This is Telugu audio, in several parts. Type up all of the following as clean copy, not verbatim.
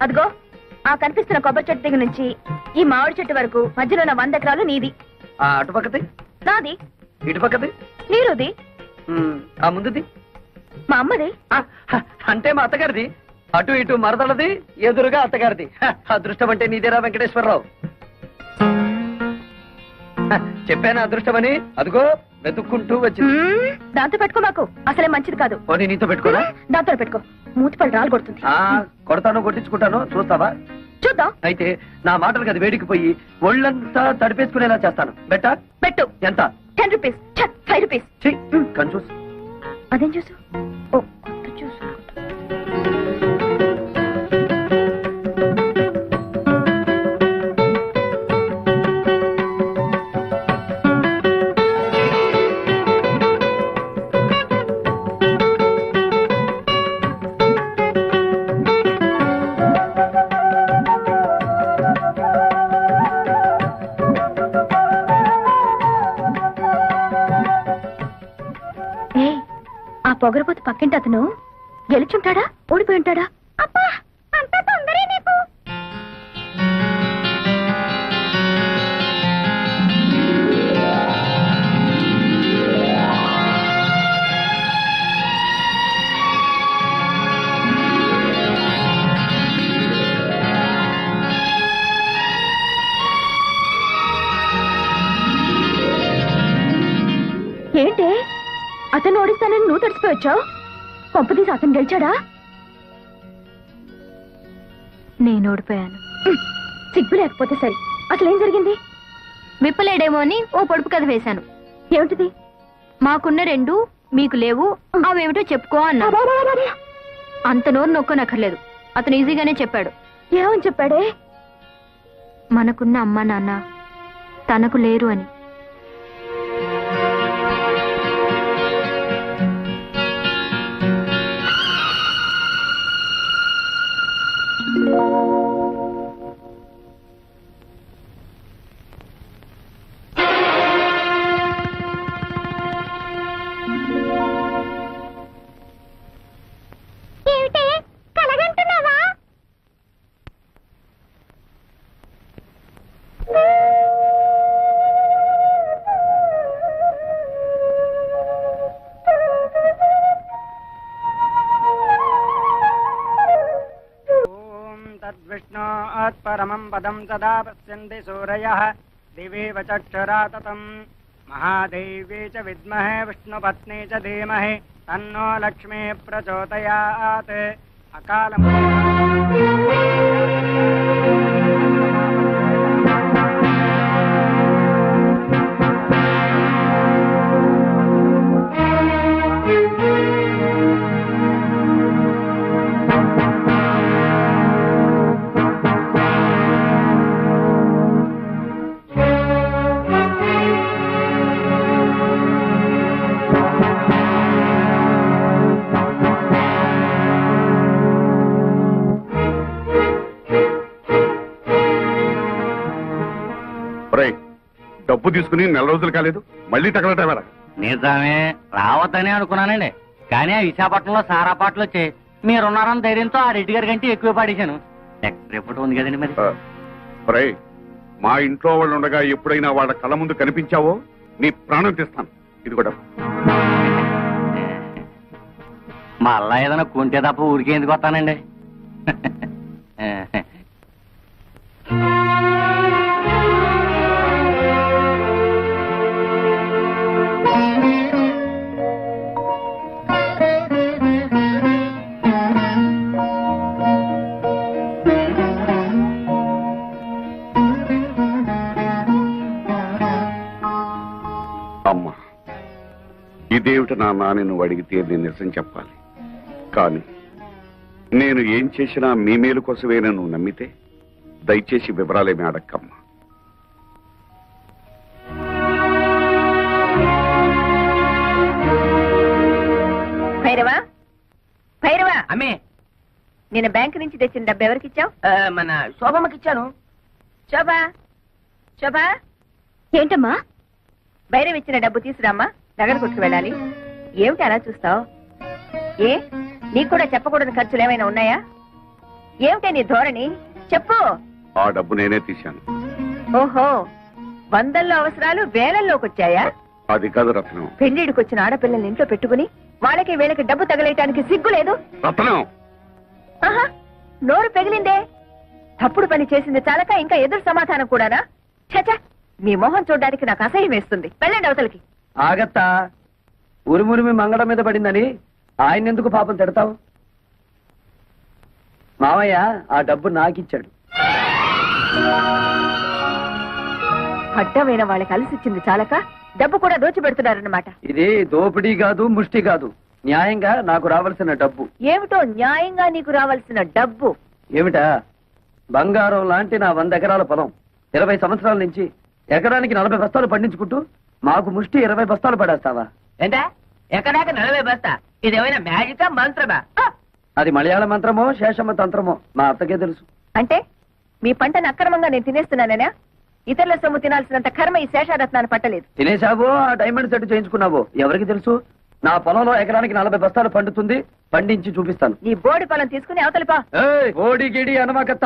అదిగో ఆ కనిపిస్తున్న కొబ్బరి చెట్టు దగ్గర నుంచి ఈ మామిడి చెట్టు వరకు మధ్యలో ఉన్న 100 ఎకరాలు నీది. అటుపక్కది నాది. ఇటుపక్కది నీరుది. ఆ ముందుది మా అమ్మది. అంటే మా అత్తగారిది. అటు ఇటు మరదలది, ఎదురుగా అత్తగారిది. అదృష్టం అంటే నీదేరా వెంకటేశ్వరరావు. చెప్పాను అదృష్టమని. అదిగో వెతుక్కుంటూ వచ్చింది. దాంతో పెట్టుకో, మాకు అసలే మంచిది కాదు. పోనీ నీతో పెట్టుకోరా? దాంతో పెట్టుకో, మూతిపళ్ళు రాలు కొడుతుంది. కొడతాను, కొట్టించుకుంటాను, చూస్తావా? చూద్దాం. అయితే నా మాటలకు అది వేడికిపోయి ఒళ్ళంతా తడిపేసుకునేలా చేస్తాను. బెట్టా? పెట్టు. ఎంత? 10 రూపీస్. 5 రూపీస్. కన్ఫ్యూజ్. అదేం చూసు? ఓ కొత్త చూసు. పొగరపోతు పక్కింటి అతను గెలుచుంటాడా, ఓడిపోయి ఉంటాడా? అబ్బా అంత తొందరే నీకు. ఏంటి అతను ఓడిస్తానని నువ్వు తడిసిపోయొచ్చావు? పంపదీసి అతను గెలిచాడా? నేను ఓడిపోయాను. సిగ్గు లేకపోతే సరి. అసలేం జరిగింది? విప్పలేడేమో అని ఓ పొడుపు కథ వేశాను. ఏమిటిది? మాకున్న 2 మీకు లేవు, అవేమిటో చెప్పుకో అన్నా. అంత నోరు నొక్కనక్కర్లేదు, అతను ఈజీగానే చెప్పాడు. ఏమని చెప్పాడే? మనకున్న అమ్మా నాన్న తనకు లేరు అని. परमं पदं सदा पश्यन्ति सूरयः दिवेव चक्षुरा ततं महादेवी च विद्महे विष्णुपत्नी च धीमहि तन्नो लक्ष्मी प्रचोदयात् अकालम् డబ్బు తీసుకుని 4 రోజులు కాలేదు, మళ్ళీ తగలటవరా? నిజమే, రావద్దని అనుకున్నానండి. కానీ ఆ విశాఖపట్నంలో సారా పాటలు వచ్చాయి. మీరున్నారని ధైర్యంతో ఆ రెడ్డి గారి కంటే ఎక్కువ పాడేశాను. రేపటి ఉంది కదండి మరి. మా ఇంట్లో వాళ్ళు ఉండగా ఎప్పుడైనా వాళ్ళ కళ్ళ ముందు కనిపించావో నీ ప్రాణం తీస్తాను. ఇది కూడా మళ్ళా ఏదైనా కొంటే తప్ప ఊరికే ఎందుకు వస్తానండి? అమ్మా, ఇదేమిటి నాన్న నువ్వు అడిగితే నేను నిజం చెప్పాలి. కానీ నేను ఏం చేసినా మీ మేలు కోసమేనా నువ్వు నమ్మితే దయచేసి వివరాలేమీ అడక్కమ్మా. భైరవా, భైరవా, అమ్మే, నేను బ్యాంక్ నుంచి తెచ్చిన డబ్బు ఎవరికి ఇచ్చావు? మన శోభమ్మకి ఇచ్చాను. శోభా, శోభా. ఏంటమ్మా? భైరవ్ ఇచ్చిన డబ్బు తీసురామ్మా, నగర కొట్టుకు వెళ్ళాలి. ఏమిటి అలా చూస్తావు? ఏ నీకు కూడా చెప్పకూడని ఖర్చులు ఏమైనా ఉన్నాయా? ఏమిటే నీ ధోరణి? చెప్పు. ఆ డబ్బు నేనే తీశాను. ఓహో, వందల్లో అవసరాలు వేలల్లోకి వచ్చాయా? అది కాదు రత్నం. పెళ్లిడికి వచ్చిన ఆడపిల్లల్ని ఇంట్లో పెట్టుకుని వాళ్ళకి వీళ్ళకి డబ్బు తగలేయటానికి సిగ్గు లేదు? రత్నం, ఆహా, నోరు పెగిలిందే. తప్పుడు పని చేసింది చాలక ఇంకా ఎదురు సమాధానం కూడానా? చచా, మీ మొహం చూడడానికి నాకు అసహ్యం వేస్తుంది. వెళ్ళండి అవతలకి. ఆగత్తా, ఉరుమురిమి మంగళం మీద పడిందని ఆయన ఎందుకు పాపం తిడతావు? మావయ్య ఆ డబ్బు నాకిచ్చాడు. అడ్డమైన వాళ్ళకి అలసిచ్చింది చాలక డబ్బు కూడా దోచిపెడుతున్నారన్నమాట. ఇది దోపిడీ కాదు, ముష్టి కాదు, న్యాయంగా నాకు రావాల్సిన డబ్బు. ఏమిటో న్యాయంగా నీకు రావాల్సిన డబ్బు? ఏమిటా? బంగారం లాంటి నా 100 ఎకరాల పొలం 20 సంవత్సరాల నుంచి ఎకరానికి 40 బస్తాలు పండించుకుంటూ మాకు ముష్టి 20 బస్తాలు పడేస్తావా? ఏంటా ఎక్కడాక 40 బస్తా? ఇదేమైనా మ్యాజికా మంత్రమా? అది మలయాళ మంత్రమో శేషమ్మ తంత్రమో మా అత్తకే తెలుసు. అంటే మీ పంటను అక్రమంగా నేను తినేస్తున్నానేనా? ఇతరుల సొమ్ము తినాల్సినంత కర్మ ఈ శేషారత్నాన్ని పట్టలేదు. తినేశావో ఆ డైమండ్ సెట్ చేయించుకున్నావో ఎవరికి తెలుసు? నా పొలంలో ఎకరానికి 40 బస్తాలు పండుతుంది, పండించి చూపిస్తాను. నీ బోడి పొలం తీసుకుని అవతలిపా. ఓడి గిడి అనమాకత్త.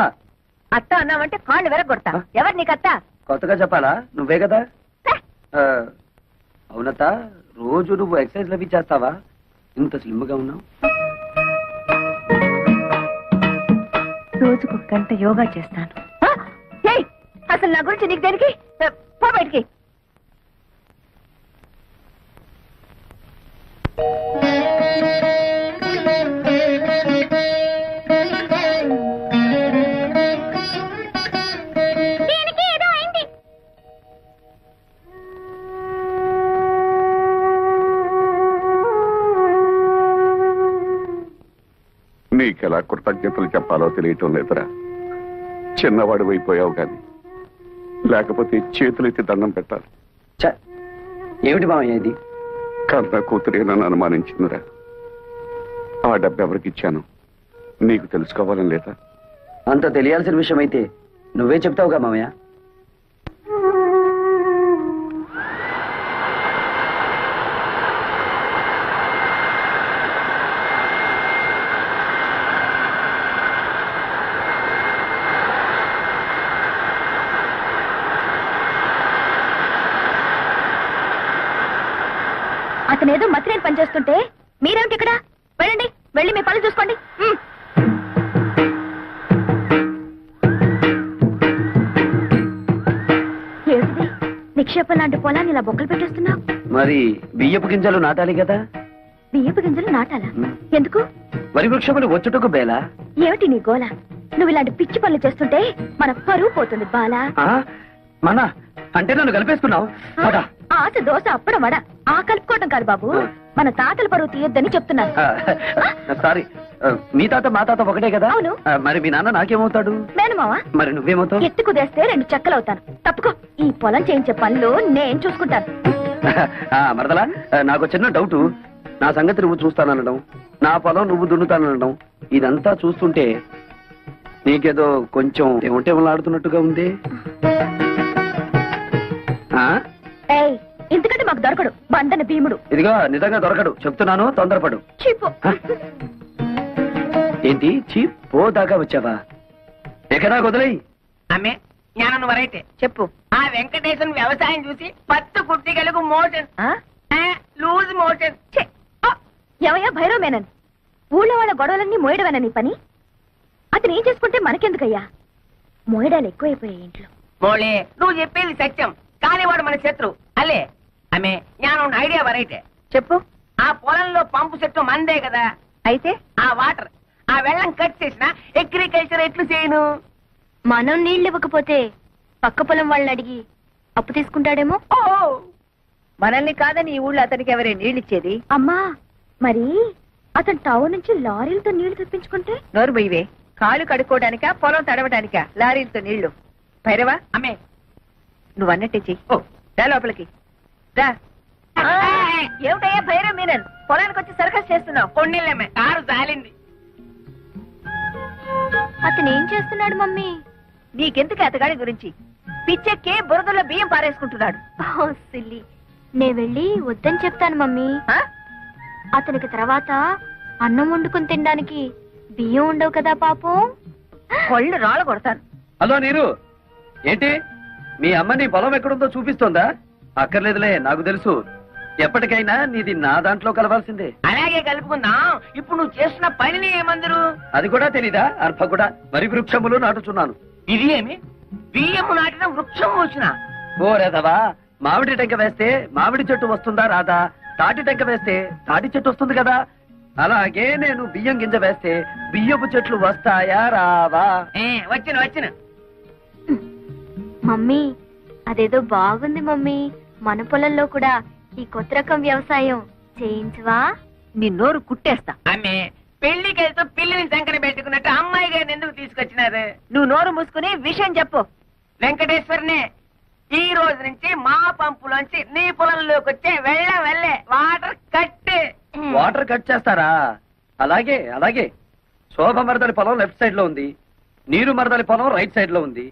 అత్త అన్నావంటే కాళ్ళు వెరగొడతా. ఎవరు నీకత్త? కొత్తగా చెప్పాలా? నువ్వే కదా. అవునత్త, రోజు నువ్వు ఎక్సర్సైజ్ లవి చేస్తావా? ఇంత స్లిమ్ గా ఉన్నావు. రోజుకు గంట యోగా చేస్తాను. అసలు నా గురించి నీకు దేనికి? పో బయటికి. నీకెలా కృతజ్ఞతలు చెప్పాలో తెలియటం లేదురా. చిన్నవాడు అయిపోయావు కానీ లేకపోతే చేతులెత్తి దండం పెట్టాలి. ఏమిటి మామయ్య ఇది? కన్న కూతురే నన్ను అనుమానించిందిరా. ఆ డబ్బు ఎవరికిచ్చాను నీకు తెలుసుకోవాలని లేదా? అంత తెలియాల్సిన విషయం అయితే నువ్వే చెప్తావుగా మామయ్య. అతనేదో మతిరేని పనిచేస్తుంటే మీరేమిటి ఇక్కడ? వెళ్ళండి, వెళ్ళి మీ పనులు చూసుకోండి. ఏమిటిది? నిక్షేపం లాంటి పొలాన్ని ఇలా బొక్కలు పెట్టేస్తున్నావు. మరి బియ్యపు గింజలు నాటాలి కదా. బియ్యపు గింజలు నాటాలా? ఎందుకు? వరి వృక్షములు వచ్చుటకు బేలా. ఏమిటి నీ గోల? నువ్వు ఇలాంటి పిచ్చి పనులు చేస్తుంటే మన పరువు పోతుంది బాలా. మన అంటే నన్ను కలిపేసుకున్నావు. ఆశ దోశ అప్పడం వడ ఆ కలుపుకోవటం కాదు బాబు, మన తాతల పరువు తీయొద్దని చెప్తున్నాను. సారీ, మీ తాత మా తాత ఒకటే కదా. అవును. మరి మీ నాన్న నాకేమవుతాడు? మేనమావా. మరి నువ్వేమవుతావు? ఎత్తు కుదేస్తే 2 చెక్కలవుతాను. తప్పుకో, ఈ పొలం చేయించే పనులు నేను చూసుకుంటాను. మరదలా, నాకు చిన్న డౌట్. నా సంగతి నువ్వు చూస్తాననడం, నా పొలం నువ్వు దున్నుతాననడం, ఇదంతా చూస్తుంటే నీకేదో కొంచెం ఏమంటేమలాడుతున్నట్టుగా ఉంది. ఇంతకంటే మాకు దొరకడు బంధన భీముడు. ఇదిగో నిజంగా దొరకడు, చెప్తున్నాను, తొందరపడు. చీపు. ఏంటి చీప్? పో దాకా వచ్చావా? ఎక్కడా వదిలేయి. అమ్మే జ్ఞానం వరైతే చెప్పు. ఆ వెంకటేశ్వర వ్యవసాయం చూసి 10 కుర్తికలకు మోషన్, లూజ్ మోషన్. ఎవయ్యా భైరవ మేనన్, ఊళ్ళో వాళ్ళ గొడవలన్నీ మోయడమేనా నీ పని? అతను ఏం చేసుకుంటే మనకెందుకయ్యా? మోయడాలు ఎక్కువైపోయాయి ఇంట్లో. మోళే, నువ్వు చెప్పేది సత్యం, కానీ వాడు మన శత్రు అల్లే. అమ్మే జ్ఞానం ఐడియా వరైతే చెప్పు. ఆ పొలంలో పంపు చెట్టు మందే కదా. అయితే ఆ వాటర్, ఆ వెళ్ళం కట్ చేసిన అగ్రికల్చర్ ఎట్లు చేయను? మనం నీళ్ళు ఇవ్వకపోతే పక్క పొలం వాళ్ళని అడిగి అప్పు తీసుకుంటాడేమో. మనల్ని కాదని ఈ ఊళ్ళో అతనికి ఎవరే నీళ్ళిచ్చేది? అమ్మా, మరి అతను టౌన్ నుంచి లారీలతో నీళ్లు తెప్పించుకుంటే? నోరు బొయ్యవే. కాలు కడుక్కోవడానికా పొలం తడవడానికా లారీలతో నీళ్లు? భైరవా, అమ్మే నువ్వు అన్నట్టే చెయ్యి. రా లోపలికి రా. ఏమిటయ్యా భైరవ్ మీనన్, పొలానికి వచ్చి సర్కస్ చేస్తున్నావు? కొన్నిళ్ళమ్మే, కారు జాలింది. అతను ఏం చేస్తున్నాడు మమ్మీ? నీకెందుకు అతగాడి గురించి? పిచ్చెక్కి బురదలో బియ్యం పారేసుకుంటున్నాడు. సిల్లి, నే వెళ్ళి వద్దని చెప్తాను మమ్మీ. అతనికి తర్వాత అన్నం వండుకుని తినడానికి బియ్యం ఉండవు కదా పాపం. కొళ్ళు రాళ్ళు కొడతాను. హలో నీరు, ఏంటి మీ అమ్మ నీ పొలం ఎక్కడుందో చూపిస్తోందా? అక్కర్లేదులే, నాకు తెలుసు. ఎప్పటికైనా నీది నా దాంట్లో కలవాల్సిందే. అలాగే కలుపుకుందాం. ఇప్పుడు నువ్వు చేస్తున్న పనిని ఏమందరు? అది కూడా తెలీదా? అర్భ కూడా వరి వృక్షములు నాటుచున్నాను. ఇది ఏమి? బియ్యము నాటిన వృక్షం వచ్చిన? ఓ రేదవా, మామిడి టెంక వేస్తే మామిడి చెట్టు వస్తుందా రాదా? తాటి టెంక వేస్తే తాటి చెట్టు వస్తుంది కదా. అలాగే నేను బియ్యం గింజ వేస్తే బియ్యపు చెట్లు వస్తాయా రావా? వచ్చిన మమ్మీ అదేదో బాగుంది మమ్మీ. మన పొలంలో కూడా ఈ కొత్త రకం వ్యవసాయం చేయించవా? నీ నోరు కుట్టేస్తా. ఆమె పెళ్లికి వెళ్తూ పిల్లిని సంకన పెట్టుకున్నట్టు అమ్మాయి గారిని ఎందుకు తీసుకొచ్చినారు? నువ్వు నోరు మూసుకుని విషయం చెప్పు. వెంకటేశ్వరనే, ఈ రోజు నుంచి మా పంపులోంచి నీ పొలంలోకి వచ్చే వెళ్ళే వాటర్ కట్. వాటర్ కట్ చేస్తారా? అలాగే అలాగే. శోభ మరదలి పొలం లెఫ్ట్ సైడ్ లో ఉంది, నీరు మరదలి పొలం రైట్ సైడ్ లో ఉంది.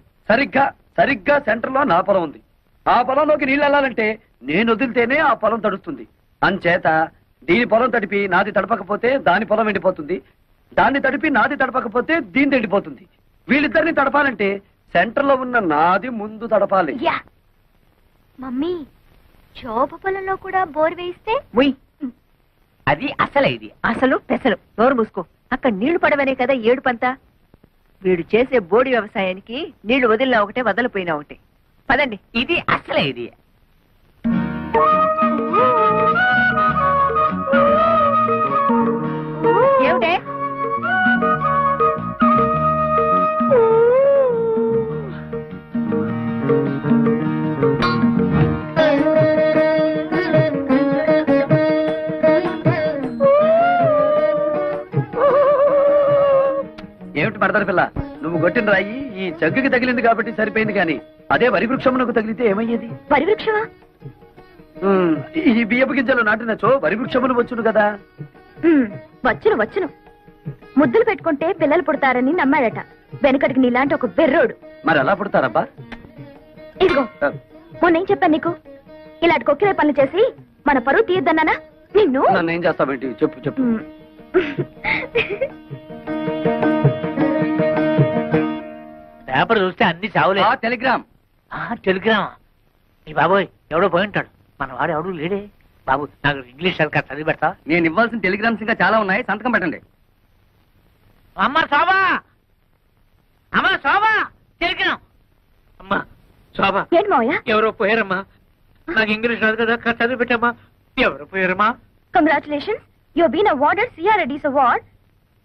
సరిగ్గా సెంటర్ లో నా పొలం ఉంది. ఆ పొలంలోకి నీళ్ళు వెళ్ళాలంటే నేను వదిలితేనే ఆ పొలం తడుస్తుంది. అంచేత దీని పొలం తడిపి నాది తడపకపోతే దాని పొలం ఎండిపోతుంది, దాన్ని తడిపి నాది తడపకపోతే దీని ఎండిపోతుంది. వీళ్ళిద్దరిని తడపాలంటే సెంటర్ లో ఉన్న నాది ముందు తడపాలి. మమ్మీ, శోభ పొలంలో కూడా బోర్ వేయిస్తే? ముయ్, అది అసలే ఇది. అసలు పెసలు. నోరు మూసుకో. అక్కడ నీళ్లు పడవనే కదా ఏడుపంతా. వీడు చేసే బోడి వ్యవసాయానికి నీళ్లు వదిలినా ఒకటే, వదలిపోయినా ఒకటే. పదండి. ఇది అసలే ఇది. ఏమిటే? ఏమిటి మరదలి పిల్ల, నువ్వు కొట్టిన రాయి ఈ జగ్గుకి తగిలింది కాబట్టి సరిపోయింది, కానీ అదే వరి వృక్షమునకు తగిలితే ఏమయ్యేది? వరి వృక్షమా? ఈ బియ్యపు గింజలు నాటినచో వరి వృక్షములు వచ్చును కదా. వచ్చును. ముద్దులు పెట్టుకుంటే పిల్లలు పుడతారని నమ్మాడట వెనకటికి నీలాంటి ఒక బెర్రోడు. మరి ఎలా పుడతారబ్బా? ఇదిగో, మొన్నేం చెప్పాను నీకు? ఇలాంటి కొక్కిరే పనులు చేసి మన పరువు తీయద్దన్నానా నిన్ను? నన్ను ఏం చేస్తావేంటి? చెప్పు. పేపర్ చూస్తే అన్ని చావులే. టెలిగ్రామ్. టెలిగ్రామా? ఈ బాబోయ్, ఎవడో పోయి ఉంటాడు. మన వాడు ఎవడు లేడే. బాబు, నాకు ఇంగ్లీష్ సరిగ్గా చదివి పెడతా. నేను ఇవ్వాల్సిన టెలిగ్రామ్స్ ఇంకా చాలా ఉన్నాయి, సంతకం పెట్టండి. అమ్మ శోభా, టెలిగ్రామ్. అమ్మా శోభా, ఏంటి మావయ్య? ఎవరో పోయారమ్మా. నాకు ఇంగ్లీష్ రాదు కదా, చదివి పెట్టమ్మా. ఎవరో పోయారమ్మా. Congratulations, you have been awarded సిఆర్ఎడీస్ award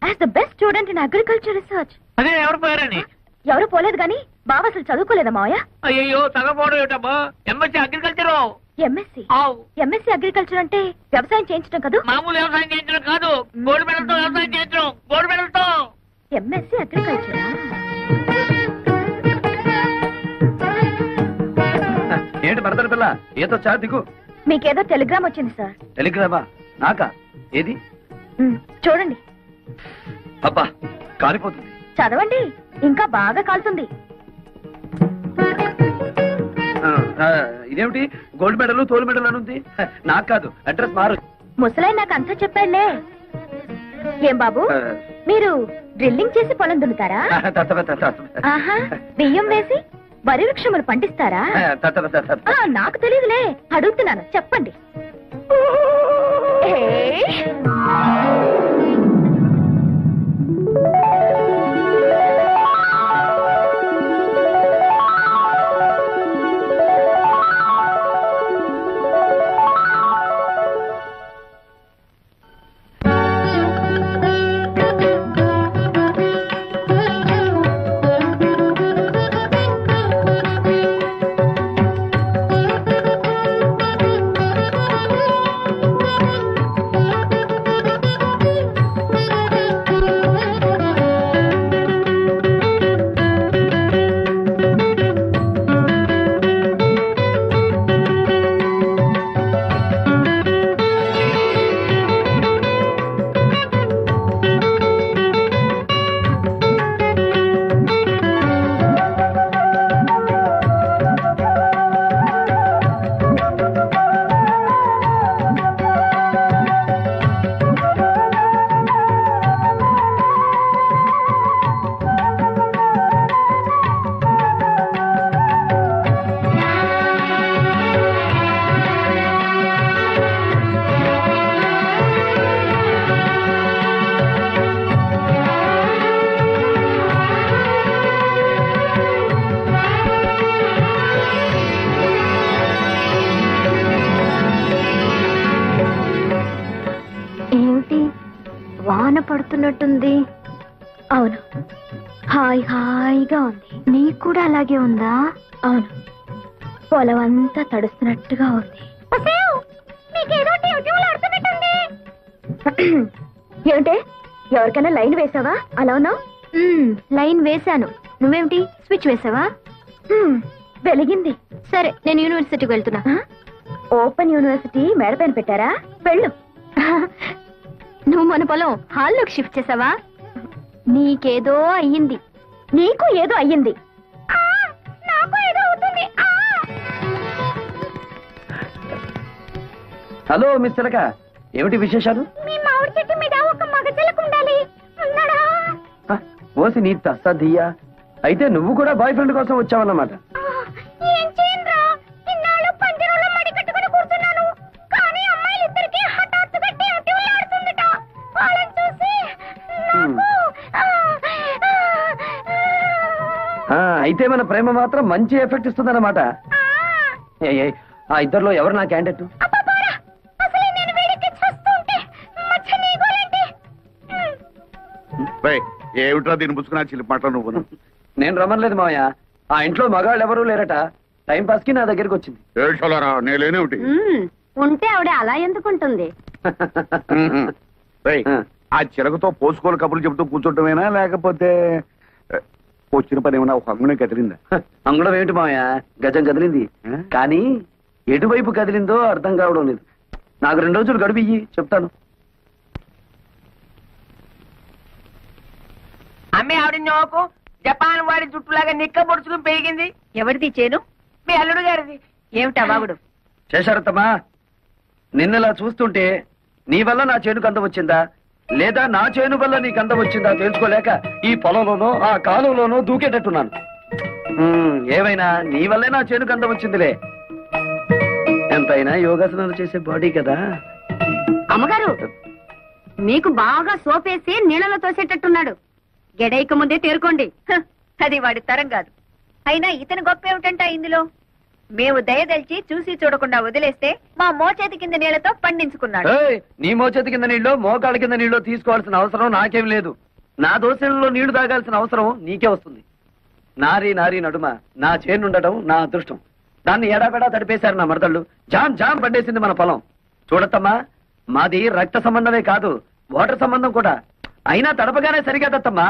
as the best student in agriculture research. అదే ఎవరు పోయారని? ఎవరు పోలేదు గాని బావ అసలు చదువుకోలేదా మావయ్య? అయ్యో, చదవపోవడం ఏమిటమ్మా? MSc agriculture. ఎంఎస్సీ అగ్రికల్చర్ అంటే వ్యవసాయం చేయించడం కదా? మామూలు వ్యవసాయం చేయించడం కాదు, గోల్డ్ మెడల్తో వ్యవసాయం చేయించడం. గోల్డ్ మెడల్తో. ఎంఎస్సీ అగ్రికల్చరా? ఏంటి మరదలి పిల్ల, ఏదో చా దిగు. మీకేదో టెలిగ్రామ్ వచ్చింది సార్. టెలిగ్రామా? నాకా? ఏది? చూడండి. అబ్బా, కాలిపోతుంది. చదవండి, ఇంకా బాగా కాలుతుంది. ఇదేమిటి గోల్డ్ మెడల్ తోలు మెడల్ అని ఉంది? నాకు కాదు, అడ్రస్ మారు. ముసలాయి నాకు అంతా చెప్పాడులే. ఏం బాబు, మీరు డ్రిల్లింగ్ చేసి పొలం దున్నుతారా? ఆహా, బియ్యం వేసి వరి వృక్షములు పండిస్తారా? నాకు తెలియదులే, అడుగుతున్నాను, చెప్పండి. అవుతున్నట్టుంది. అవును, హాయిగా ఉంది. నీకు కూడా అలాగే ఉందా? అవును, పొలం అంతా తడుస్తున్నట్టుగా ఉంది. ఏమిటే, ఎవరికైనా లైన్ వేసావా? అలా ఉన్నావు. లైన్ వేశాను. నువ్వేమిటి స్విచ్ వేసావా? వెలిగింది. సరే, నేను యూనివర్సిటీకి వెళ్తున్నా. ఓపెన్ యూనివర్సిటీ మేడపైన పెట్టారా? వెళ్ళు. నువ్వు మన పొలం హాల్లోకి షిఫ్ట్ చేసావా? నీకేదో అయ్యింది. నీకు ఏదో అయ్యింది. నాకు ఏదో అవుతుంది. హలో మిస్ చిలక, ఏమిటి విశేషాలు? మీ మామిడి చెట్టు మీద ఒక మగ చిలక ఉండాలి. ఉన్నాడా? ఓసి నీ తస్సదియ్యా. అయితే నువ్వు కూడా బాయ్ ఫ్రెండ్ కోసం వచ్చావన్నమాట. ఏం చేయనురా, ఇన్నాళ్ళు పంజరంలో మడి కట్టుకుని కూర్చున్నాను. కానీ అమ్మాయిలిద్దరికీ హఠాత్తుగా ఆడుతుందట. వాళ్ళని చూసి అయితే మన ప్రేమ మాత్రం మంచి ఎఫెక్ట్ ఇస్తుందన్నమాట. ఆ ఇద్దరిలో ఎవరు నా క్యాండిడేట్? ఏమిట్రా దీన్ని పుచ్చుకున్నా చిలిపి మాటలు నువ్వు? నేను రమ్మలేదు మావయ్య. ఆ ఇంట్లో మగాళ్ళు ఎవరూ లేరట. టైం పాస్ కి నా దగ్గరికి వచ్చింది. ఏడ్చోలారా, నేనేమిటి? ఉంటే ఆవిడ అలా ఎందుకుంటుంది? ఆ చిలకతో పోసుకోలు కబుర్లు చెబుతూ కూర్చోటమేనా, లేకపోతే వచ్చిన పని ఏమన్నా ఒక అంగునే కదిలిందా? అంగుళం ఏమిటి మావయ్య, గజం కదిలింది. కానీ ఎటువైపు కదిలిందో అర్థం కావడం లేదు. నాకు 2 రోజులు గడువు ఇయ్యి, చెప్తాను. అమ్మే ఆవిడ నోకు జపాన్ వాడి జుట్టులాగా నిక్క పొడుచుకుని పెరిగింది. ఎవరిది చేను? మీ అల్లుడు గారిది. ఏమిటా వాగుడు? చేశారత్తమ్మా, నిన్నలా చూస్తుంటే నీ వల్ల నా చేనుకు అందం వచ్చిందా, లేదా నా చేను వల్ల నీకు అందం వచ్చిందా తెలుసుకోలేక ఈ పొలంలోనో ఆ కాలంలోనో దూకేటట్టున్నాను. ఏమైనా నీ వల్లే నా చేనుకు అందం వచ్చిందిలే. ఎంతైనా యోగాసనాలు చేసే బాడీ కదా. అమ్మగారు, మీకు బాగా సోపేసి నీళ్ళలో తోసేటట్టున్నాడు. గెడైక ముందే తేరుకోండి. అది వాడి తరం కాదు. అయినా ఇతని గొప్ప ఏమిటంట ఇందులో? మేము దయదలిచి చూసి చూడకుండా వదిలేస్తే మా మోచేతి కింద నీళ్లతో పండించుకున్నాడు. నీ మోచేతి కింద నీళ్ళు మోకాళ్ళ కింద నీళ్ళు తీసుకోవాల్సిన అవసరం నాకేం లేదు. నా దోశలలో నీళ్లు తాగాల్సిన అవసరం నీకే వస్తుంది. నారీ నడుమ నా చేనుండటం నా అదృష్టం. దాన్ని ఎడాపెడా తడిపేశారు నా మరదళ్ళు. జామ్ పండేసింది మన పొలం. చూడత్తమ్మా, మాది రక్త సంబంధమే కాదు, వాటర్ సంబంధం కూడా. అయినా తడపగానే సరిగదత్తమ్మా.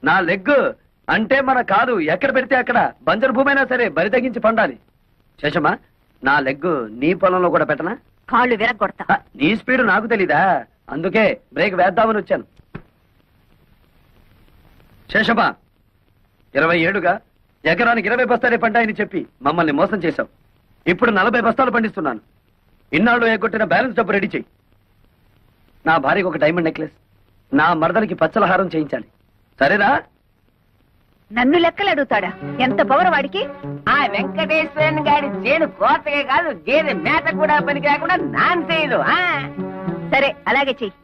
నా లెగ్ అంటే మన కాదు ఎక్కడ పెడితే అక్కడ బంజరు భూమైనా సరే బరి తగ్గించి పండాలి. శేషమ్మా, నా లెగ్ నీ పొలంలో కూడా పెట్టనా? కాళ్ళు విరగొడతా. నీ స్పీడ్ నాకు తెలీదా, అందుకే బ్రేక్ వేద్దామని వచ్చాను. శేషమ్మా, 20 ఏళ్లుగా ఎకరానికి 20 బస్తాలే పంటాయని చెప్పి మమ్మల్ని మోసం చేశావు. ఇప్పుడు 40 బస్తాలు పండిస్తున్నాను. ఇన్నాళ్ళు ఎగ్గొట్టిన బ్యాలెన్స్ డబ్బు రెడీ చెయ్యి. నా భార్యకు ఒక డైమండ్ నెక్లెస్, నా మరదలకి పచ్చలహారం చేయించాలి. సరేనా? నన్ను లెక్కలు అడుగుతాడా? ఎంత పవర్ వాడికి? ఆ వెంకటేశ్వరన్ గారి చేను కోతగా కాదు, గేదె మేత కూడా పనికి రాకుండా నాన్ చేయదు. సరే, అలాగే చెయ్యి.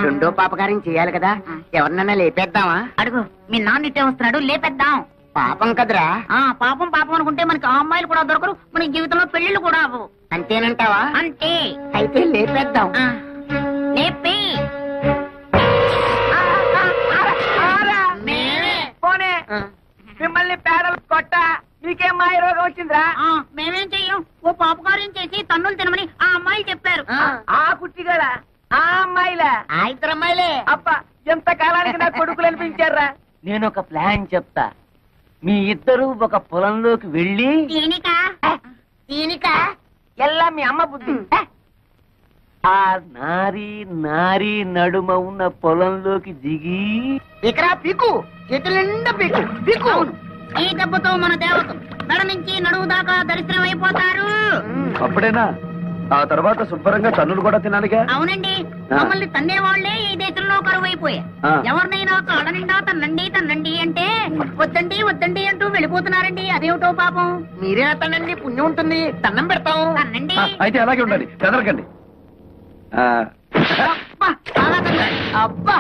రెండో పాపకార్యం చేయాలి కదా, ఎవరినన్నా లేపేద్దామా? అడుగు, మీ నాన్న ఇట్టే వస్తున్నాడు, లేపేద్దాం. పాపం కదరా. పాపం అనుకుంటే మనకి ఆ అమ్మాయిలు కూడా దొరకరు, మన జీవితంలో పెళ్లిళ్ళు కూడా అవ్వవు. అంతేనంటావా? అంతే. అయితే లేపేద్దాం. లేపి పోనే మిమ్మల్ని పేడలు కొట్ట మీకేం మాయ రోగం వచ్చిందిరా? మేమేం చెయ్యం, ఓ పాపకార్యం చేసి తన్నులు తినమని ఆ అమ్మాయిలు చెప్పారు. ఆ కుట్టిగల ఆ అమ్మాయిలా? ఆ ఇద్దరు అమ్మాయిలే. అబ్బా, ఎంత కాలానికి నా కొడుకులు అనిపించారా? నేను ఒక ప్లాన్ చెప్తా. మీ ఇద్దరు ఒక పొలంలోకి వెళ్ళి దీనిక ఎల్లా మీ అమ్మ బుద్ధి. ఆ నారీ నడుమ ఉన్న పొలంలోకి దిగి ఇక్కడ పీకు, చేతుల నిండా పీకు పీకు. ఈ దెబ్బతో మన దేవతలు మెడ నుంచి నడువు దాకా దరిద్రం అయిపోతారు. అప్పుడేనా? ఆ తర్వాత శుభ్రంగా తన్నులు కూడా తినాలిగా. అవునండి, మమ్మల్ని తన్నేవాళ్లే ఈ దేశంలో కరువైపోయా. ఎవరినైనా కాళ్ళ నిండా తన్నండి అంటే వద్దండి అంటూ వెళ్ళిపోతున్నారండి. అదేమిటో పాపం. మీరే తనండి, పుణ్యం ఉంటుంది, తన్నం పెడతాం. తన్నండి. అయితే అలాగే ఉండాలి, బెదరకండి. అబ్బా, అబ్బా.